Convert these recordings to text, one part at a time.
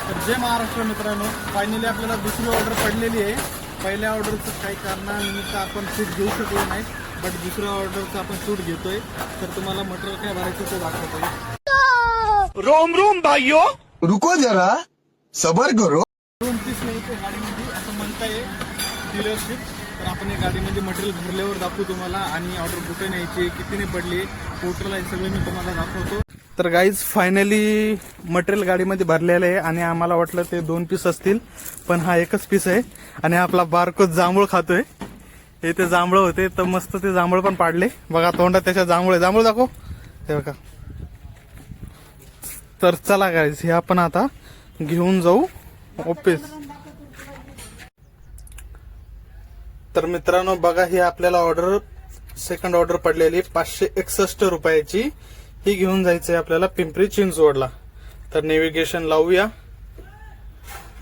तर जय महाराष्ट्र मित्रांनो, फायनली आपल्याला दुसरी ऑर्डर पडलेली आहे. पहिल्या ऑर्डरचं काही कारणानिमित्त आपण शूट घेऊ शकलो नाही, बट दुसऱ्या ऑर्डरचं आपण शूट घेतोय. तर तुम्हाला मटेरियल काय भरायचं ते दाखवतोय. रोम रोम भाइयों, रुको जरा सबर करो. 29 होते गाडीमध्ये असं म्हणता येईल डीलरशिप. तर आपण या गाडीमध्ये मटेरियल भरल्यावर दाखवू तुम्हाला, आणि ऑर्डर कुठे न्यायची, कितीने पडली, टोटल आहे सगळं मी तुम्हाला दाखवतो. तर गाईज फायनली मटेरियल गाडीमध्ये भरलेलं आहे, आणि आम्हाला वाटलं ते 2 पीस असतील, पण हा एकच पीस आहे. आणि आपला बारकोच जांभूळ खातोय. हे ते जांभळ होते तर मस्त ते जांभळ पण पाडले बघा, तोंडात त्याच्या जांभूळ दाखव हे बघा. तर चला गाईज, हे आपण आता घेऊन जाऊ ऑफिस. तर मित्रांनो बघा, ही आपल्याला ऑर्डर सेकंड ऑर्डर पडलेली 561 रुपयाची. ही घेऊन जायचंय आपल्याला पिंपरी चिंचवडला. तर नेव्हिगेशन लावूया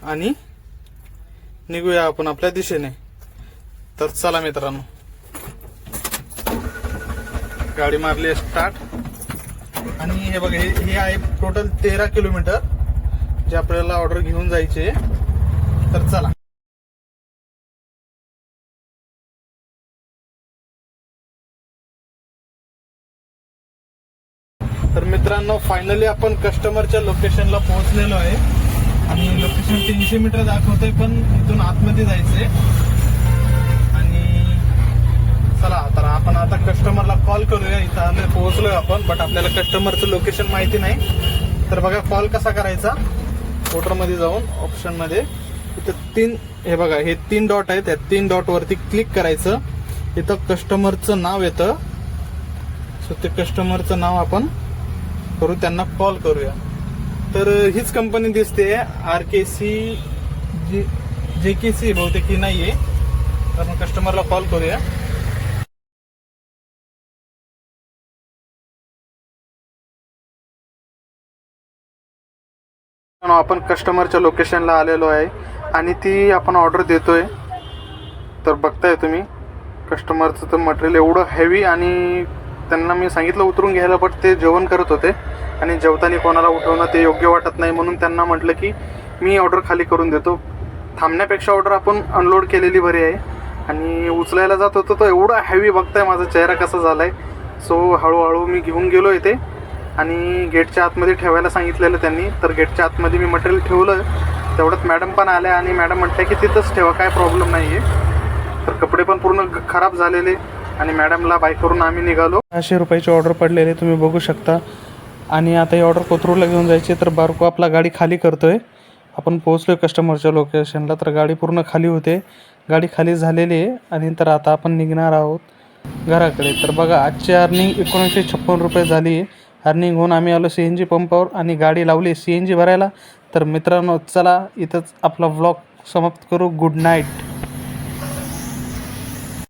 आणि निघूया आपण आपल्या दिशेने. तर चला मित्रांनो, गाडी मारली आहे स्टार्ट. आणि हे बघा, हे आहे टोटल 13 किलोमीटर जे आपल्याला ऑर्डर घेऊन जायचे. तर चला. तर मित्रांनो फायनली आपण कस्टमरच्या लोकेशनला पोहोचलेलो आहे, आणि लोकेशन 300 मीटर दाखवतोय, पण इथून आतमध्ये जायचंय. आणि चला, तर आपण आता कस्टमरला कॉल करूया. इथं आलोय, पोहोचलोय आपण, बट आपल्याला कस्टमरचं लोकेशन माहिती नाही. तर बघा कॉल कसा करायचा. फोटोमध्ये जाऊन ऑप्शन मध्ये इथं हे बघा, हे 3 डॉट आहेत. त्या 3 डॉट वरती क्लिक करायचं. इथं कस्टमरचं नाव येतं. सो ते कस्टमरचं नाव आपण करू, त्यांना कॉल करूया. तर हीच कंपनी दिसते, RKC JKC बहुतेक ही नाहीये. तर मग कस्टमरला कॉल करूया. आपण कस्टमरच्या लोकेशनला आलेलो आहे, आणि ती आपण ऑर्डर देतोय. तर बघताय तुम्ही कस्टमरचं तर मटेरियल एवढं हेवी, आणि त्यांना मी सांगितलं उतरून घ्यायला, बट ते जेवण करत होते, आणि जेवताना कोणाला उठवणं ते योग्य वाटत नाही. म्हणून त्यांना म्हटलं की मी ऑर्डर खाली करून देतो. थांबण्यापेक्षा ऑर्डर आपण अनलोड केलेली बरी आहे. आणि उचलायला जात होतो तो एवढा हेवी, बघताय माझा चेहरा कसा झालाय. सो हळूहळू मी घेऊन गेलो इथे, आणि गेटच्या आतमध्ये ठेवायला सांगितलेलं त्यांनी. तर गेटच्या आतमध्ये मी मटेरियल ठेवलं. तेवढ्यात मॅडम पण आल्या, आणि मॅडम म्हटल्या की तिथंच ठेवा, काय प्रॉब्लेम नाही आहे. तर कपडे पण पूर्ण खराब झालेले, आणि मॅडमला बाय करून आम्ही निघालो. 500 रुपयाची ऑर्डर पडलेली तुम्ही बघू शकता. आणि आता ही ऑर्डर कोथरूडला घेऊन जायची. तर बारको आपला गाडी खाली करतोय. आपण पोहोचलोय कस्टमरच्या लोकेशनला. तर गाडी पूर्ण खाली होते, गाडी खाली झालेली आहे. आणि तर आता आपण निघणार आहोत घराकडे. तर बघा, आजची अर्निंग 1956 रुपये झाली आहे. अर्निंग होऊन आम्ही आलो CNG पंपावर, आणि गाडी लावली CNG भरायला. तर मित्रांनो चला, इथंच आपला व्लॉग समाप्त करू. Good night.